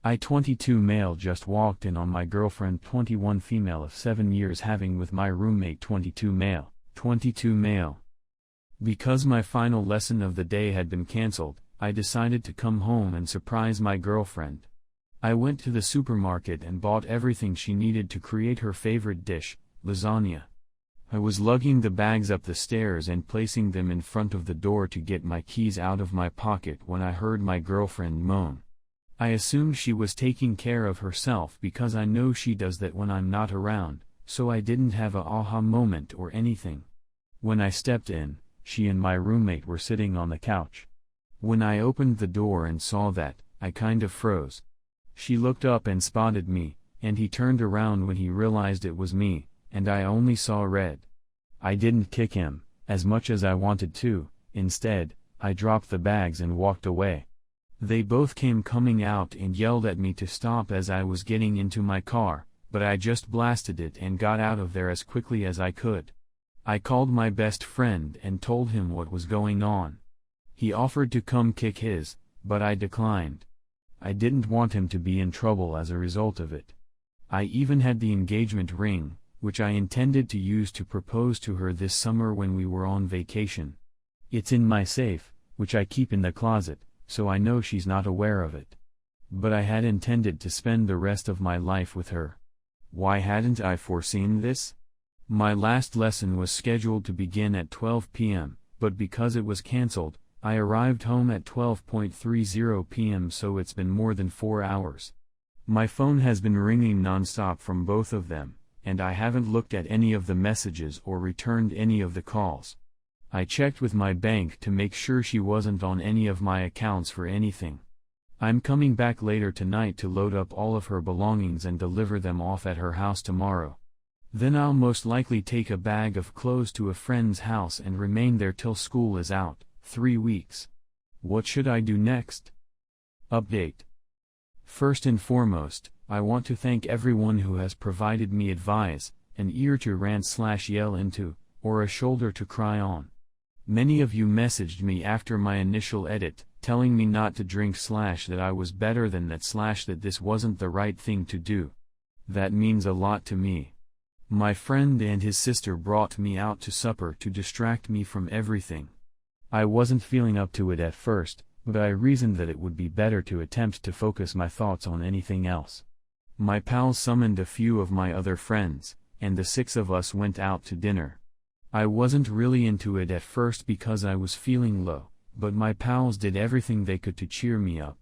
I 22 male just walked in on my girlfriend 21 female of 7 years having with my roommate 22 male. 22 male. Because my final lesson of the day had been cancelled, I decided to come home and surprise my girlfriend. I went to the supermarket and bought everything she needed to create her favorite dish, lasagna. I was lugging the bags up the stairs and placing them in front of the door to get my keys out of my pocket when I heard my girlfriend moan. I assumed she was taking care of herself because I know she does that when I'm not around, so I didn't have a aha moment or anything. When I stepped in, she and my roommate were sitting on the couch. When I opened the door and saw that, I kind of froze. She looked up and spotted me, and he turned around when he realized it was me, and I only saw red. I didn't kick him, as much as I wanted to. Instead, I dropped the bags and walked away. They both came coming out and yelled at me to stop as I was getting into my car, but I just blasted it and got out of there as quickly as I could. I called my best friend and told him what was going on. He offered to come kick his, but I declined. I didn't want him to be in trouble as a result of it. I even had the engagement ring, which I intended to use to propose to her this summer when we were on vacation. It's in my safe, which I keep in the closet, so I know she's not aware of it. But I had intended to spend the rest of my life with her. Why hadn't I foreseen this? My last lesson was scheduled to begin at 12 p.m., but because it was cancelled, I arrived home at 12:30 p.m., so it's been more than 4 hours. My phone has been ringing non-stop from both of them, and I haven't looked at any of the messages or returned any of the calls. I checked with my bank to make sure she wasn't on any of my accounts for anything. I'm coming back later tonight to load up all of her belongings and deliver them off at her house tomorrow. Then I'll most likely take a bag of clothes to a friend's house and remain there till school is out, 3 weeks. What should I do next? Update. First and foremost, I want to thank everyone who has provided me advice, an ear to rant/yell into, or a shoulder to cry on. Many of you messaged me after my initial edit, telling me not to drink / that I was better than that / that this wasn't the right thing to do. That means a lot to me. My friend and his sister brought me out to supper to distract me from everything. I wasn't feeling up to it at first, but I reasoned that it would be better to attempt to focus my thoughts on anything else. My pals summoned a few of my other friends, and the 6 of us went out to dinner. I wasn't really into it at first because I was feeling low, but my pals did everything they could to cheer me up.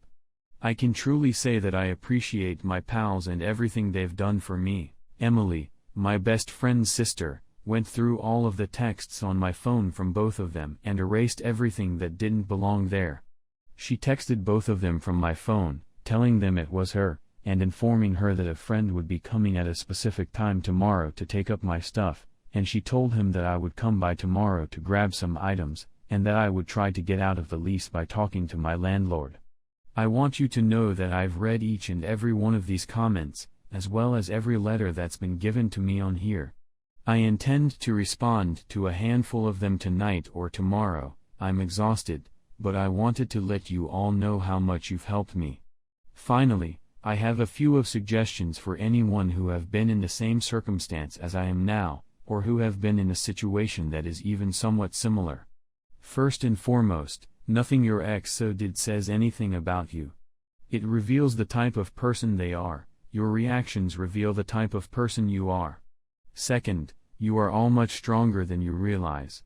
I can truly say that I appreciate my pals and everything they've done for me. Emily, my best friend's sister, went through all of the texts on my phone from both of them and erased everything that didn't belong there. She texted both of them from my phone, telling them it was her, and informing her that a friend would be coming at a specific time tomorrow to take up my stuff, and she told him that I would come by tomorrow to grab some items, and that I would try to get out of the lease by talking to my landlord. I want you to know that I've read each and every one of these comments, as well as every letter that's been given to me on here. I intend to respond to a handful of them tonight or tomorrow. I'm exhausted, but I wanted to let you all know how much you've helped me. Finally, I have a few of suggestions for anyone who have been in the same circumstance as I am now, or who have been in a situation that is even somewhat similar. First and foremost, nothing your ex did says anything about you. It reveals the type of person they are. Your reactions reveal the type of person you are. Second, you are all much stronger than you realize.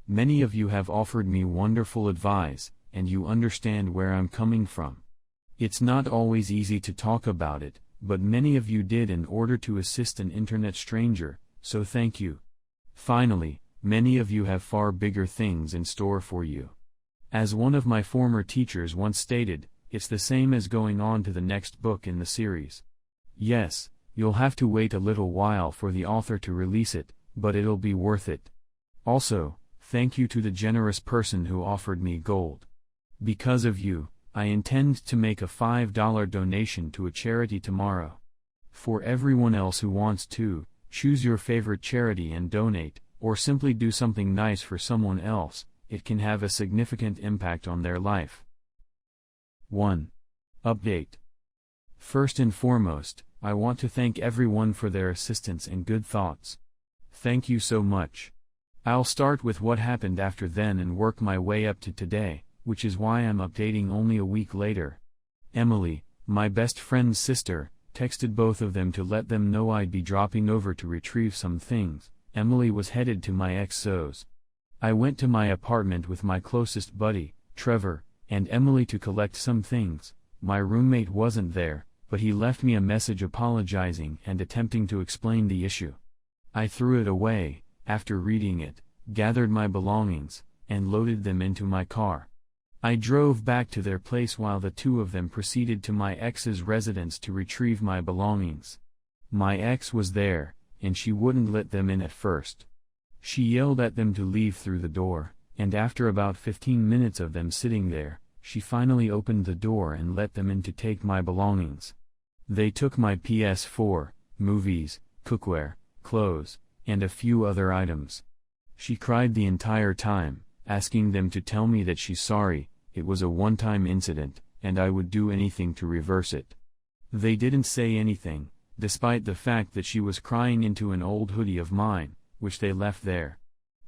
Many of you have offered me wonderful advice, and you understand where I'm coming from. It's not always easy to talk about it, but many of you did in order to assist an internet stranger, so thank you. Finally, many of you have far bigger things in store for you. As one of my former teachers once stated, it's the same as going on to the next book in the series. Yes, you'll have to wait a little while for the author to release it, but it'll be worth it. Also, thank you to the generous person who offered me gold. Because of you, I intend to make a $5 donation to a charity tomorrow. For everyone else who wants to, choose your favorite charity and donate, or simply do something nice for someone else. It can have a significant impact on their life. 1. Update. First and foremost, I want to thank everyone for their assistance and good thoughts. Thank you so much. I'll start with what happened after then and work my way up to today, which is why I'm updating only a week later. Emily, my best friend's sister, texted both of them to let them know I'd be dropping over to retrieve some things. Emily was headed to my Exos. I went to my apartment with my closest buddy, Trevor, and Emily to collect some things. My roommate wasn't there, but he left me a message apologizing and attempting to explain the issue. I threw it away, after reading it, gathered my belongings, and loaded them into my car. I drove back to their place while the two of them proceeded to my ex's residence to retrieve my belongings. My ex was there, and she wouldn't let them in at first. She yelled at them to leave through the door, and after about 15 minutes of them sitting there, she finally opened the door and let them in to take my belongings. They took my PS4, movies, cookware, clothes, and a few other items. She cried the entire time, asking them to tell me that she's sorry, it was a one-time incident, and I would do anything to reverse it. They didn't say anything, despite the fact that she was crying into an old hoodie of mine, which they left there.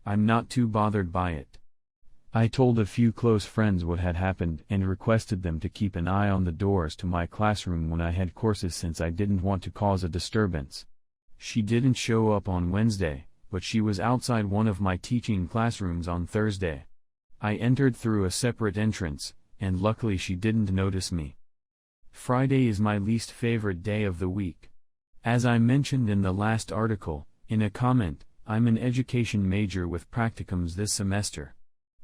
I'm not too bothered by it. I told a few close friends what had happened and requested them to keep an eye on the doors to my classroom when I had courses since I didn't want to cause a disturbance. She didn't show up on Wednesday, but she was outside one of my teaching classrooms on Thursday. I entered through a separate entrance, and luckily she didn't notice me. Friday is my least favorite day of the week. As I mentioned in the last article, in a comment, I'm an education major with practicums this semester.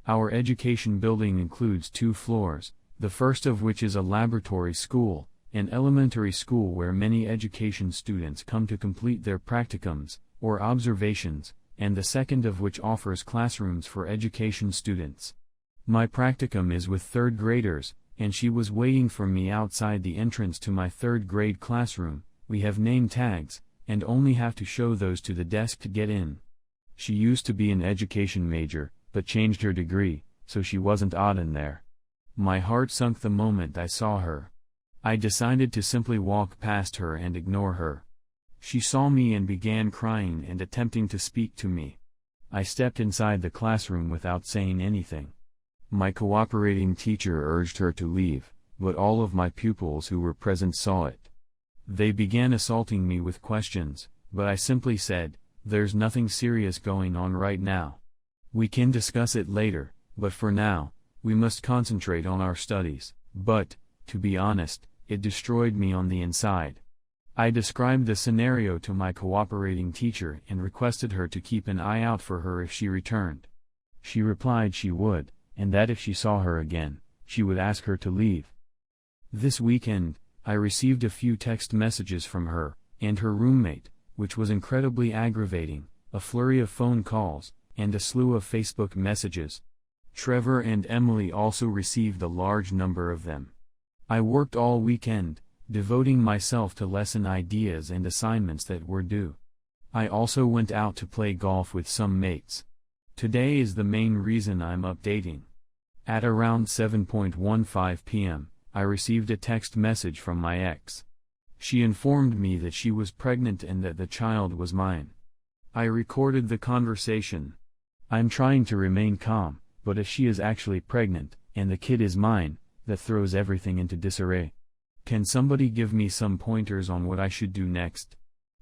Our education building includes 2 floors, the first of which is a laboratory school, an elementary school where many education students come to complete their practicums, or observations, and the second of which offers classrooms for education students. My practicum is with 3rd graders, and she was waiting for me outside the entrance to my 3rd grade classroom. We have name tags, and only have to show those to the desk to get in. She used to be an education major, but changed her degree, so she wasn't odd in there. My heart sunk the moment I saw her. I decided to simply walk past her and ignore her. She saw me and began crying and attempting to speak to me. I stepped inside the classroom without saying anything. My cooperating teacher urged her to leave, but all of my pupils who were present saw it. They began assaulting me with questions, but I simply said, "There's nothing serious going on right now. We can discuss it later, but for now, we must concentrate on our studies." But, to be honest, it destroyed me on the inside. I described the scenario to my cooperating teacher and requested her to keep an eye out for her if she returned. She replied she would, and that if she saw her again, she would ask her to leave. This weekend, I received a few text messages from her and her roommate, which was incredibly aggravating, a flurry of phone calls, and a slew of Facebook messages. Trevor and Emily also received a large number of them. I worked all weekend, devoting myself to lesson ideas and assignments that were due. I also went out to play golf with some mates. Today is the main reason I'm updating. At around 7:15 p.m., I received a text message from my ex. She informed me that she was pregnant and that the child was mine. I recorded the conversation. I'm trying to remain calm, but if she is actually pregnant, and the kid is mine, that throws everything into disarray. Can somebody give me some pointers on what I should do next?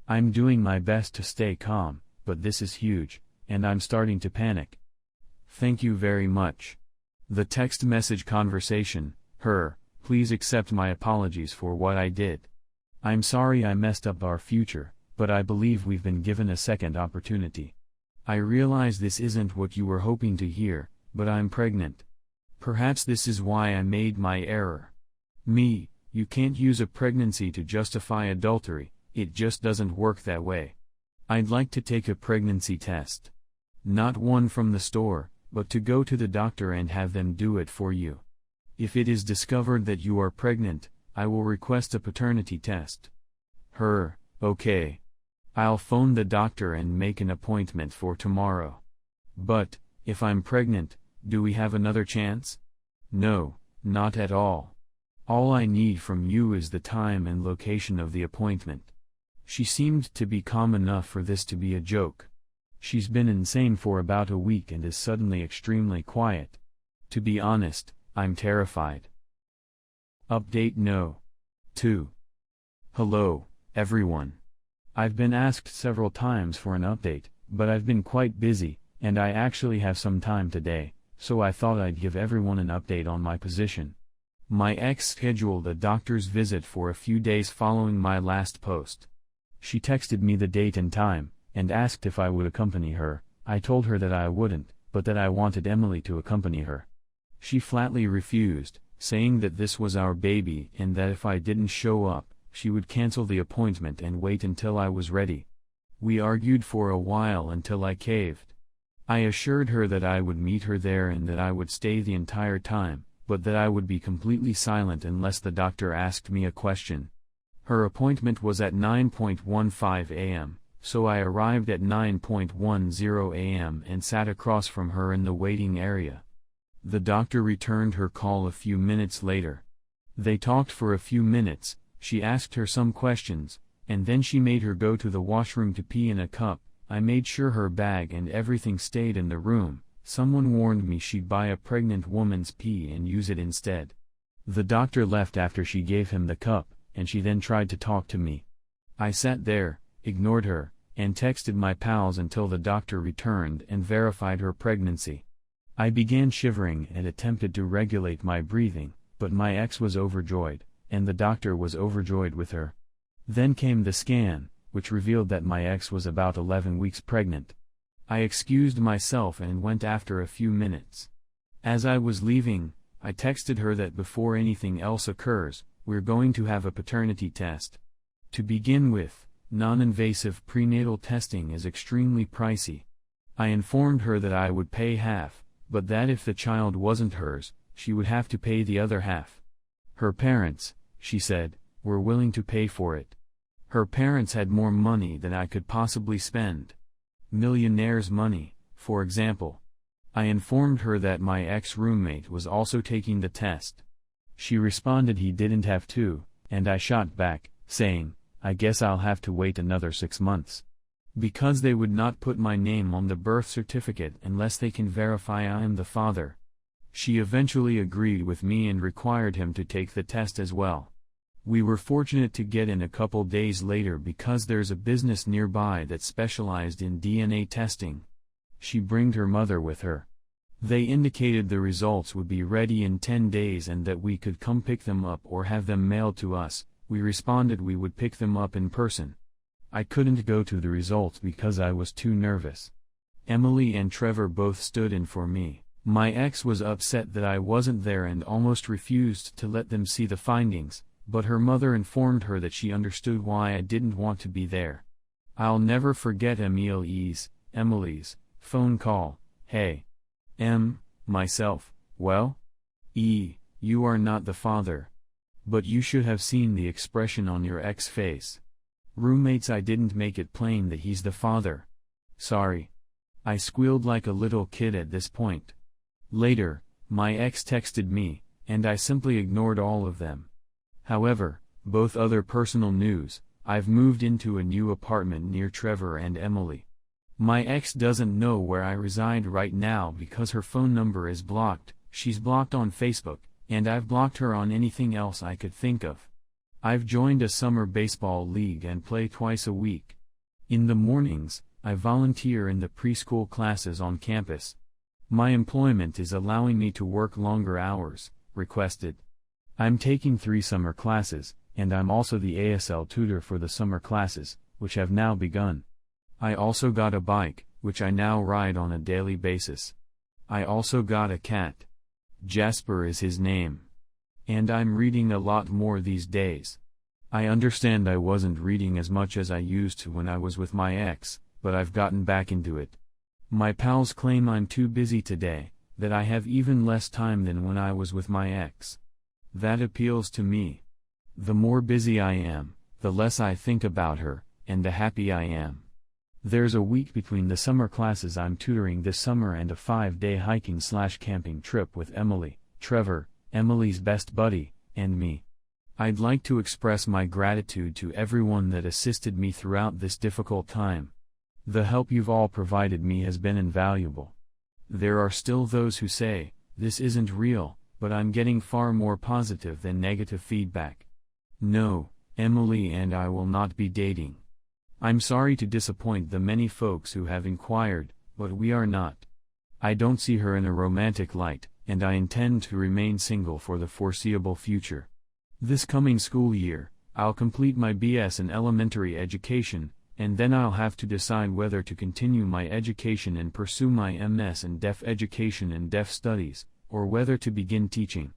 I'm doing my best to stay calm, but this is huge, and I'm starting to panic. Thank you very much. The text message conversation, her, please accept my apologies for what I did. I'm sorry I messed up our future, but I believe we've been given a second opportunity. I realize this isn't what you were hoping to hear, but I'm pregnant. Perhaps this is why I made my error. You can't use a pregnancy to justify adultery, it just doesn't work that way. I'd like to take a pregnancy test. Not one from the store, but to go to the doctor and have them do it for you. If it is discovered that you are pregnant, I will request a paternity test. Her, okay. I'll phone the doctor and make an appointment for tomorrow. But, if I'm pregnant, do we have another chance? No, not at all. All I need from you is the time and location of the appointment. She seemed to be calm enough for this to be a joke. She's been insane for about a week and is suddenly extremely quiet. To be honest, I'm terrified. Update No. 2. Hello, everyone. I've been asked several times for an update, but I've been quite busy, and I actually have some time today, so I thought I'd give everyone an update on my position. My ex scheduled a doctor's visit for a few days following my last post. She texted me the date and time, and asked if I would accompany her. I told her that I wouldn't, but that I wanted Emily to accompany her. She flatly refused, saying that this was our baby and that if I didn't show up, she would cancel the appointment and wait until I was ready. We argued for a while until I caved. I assured her that I would meet her there and that I would stay the entire time, but that I would be completely silent unless the doctor asked me a question. Her appointment was at 9:15 a.m., so I arrived at 9:10 a.m. and sat across from her in the waiting area. The doctor returned her call a few minutes later. They talked for a few minutes, she asked her some questions, and then she made her go to the washroom to pee in a cup. I made sure her bag and everything stayed in the room. Someone warned me she'd buy a pregnant woman's pee and use it instead. The doctor left after she gave him the cup, and she then tried to talk to me. I sat there, ignored her, and texted my pals until the doctor returned and verified her pregnancy. I began shivering and attempted to regulate my breathing, but my ex was overjoyed, and the doctor was overjoyed with her. Then came the scan, which revealed that my ex was about 11 weeks pregnant. I excused myself and went after a few minutes. As I was leaving, I texted her that before anything else occurs, we're going to have a paternity test. To begin with, non-invasive prenatal testing is extremely pricey. I informed her that I would pay half, but that if the child wasn't hers, she would have to pay the other half. Her parents, she said, were willing to pay for it. Her parents had more money than I could possibly spend. Millionaire's money, for example. I informed her that my ex-roommate was also taking the test. She responded he didn't have to, and I shot back, saying, I guess I'll have to wait another 6 months. Because they would not put my name on the birth certificate unless they can verify I am the father. She eventually agreed with me and required him to take the test as well. We were fortunate to get in a couple days later because there's a business nearby that specialized in DNA testing. She brought her mother with her. They indicated the results would be ready in 10 days and that we could come pick them up or have them mailed to us. We responded we would pick them up in person. I couldn't go to the results because I was too nervous. Emily and Trevor both stood in for me. My ex was upset that I wasn't there and almost refused to let them see the findings, but her mother informed her that she understood why I didn't want to be there. I'll never forget Emily's phone call. Hey. Myself, well? You are not the father. But you should have seen the expression on your ex's face. Roommates, I didn't make it plain that he's the father. Sorry. I squealed like a little kid at this point. Later, my ex texted me, and I simply ignored all of them. However, both other personal news, I've moved into a new apartment near Trevor and Emily. My ex doesn't know where I reside right now because her phone number is blocked. She's blocked on Facebook, and I've blocked her on anything else I could think of. I've joined a summer baseball league and play twice a week. In the mornings, I volunteer in the preschool classes on campus. My employment is allowing me to work longer hours, requested. I'm taking 3 summer classes, and I'm also the ASL tutor for the summer classes, which have now begun. I also got a bike, which I now ride on a daily basis. I also got a cat. Jasper is his name. And I'm reading a lot more these days. I understand I wasn't reading as much as I used to when I was with my ex, but I've gotten back into it. My pals claim I'm too busy today, that I have even less time than when I was with my ex. That appeals to me. The more busy I am, the less I think about her, and the happy I am. There's a week between the summer classes I'm tutoring this summer and a 5-day hiking/camping trip with Emily, Trevor, Emily's best buddy, and me. I'd like to express my gratitude to everyone that assisted me throughout this difficult time. The help you've all provided me has been invaluable. There are still those who say, "This isn't real," but I'm getting far more positive than negative feedback. No, Emily and I will not be dating. I'm sorry to disappoint the many folks who have inquired, but we are not. I don't see her in a romantic light, and I intend to remain single for the foreseeable future. This coming school year, I'll complete my BS in elementary education, and then I'll have to decide whether to continue my education and pursue my MS in deaf education and deaf studies, or whether to begin teaching.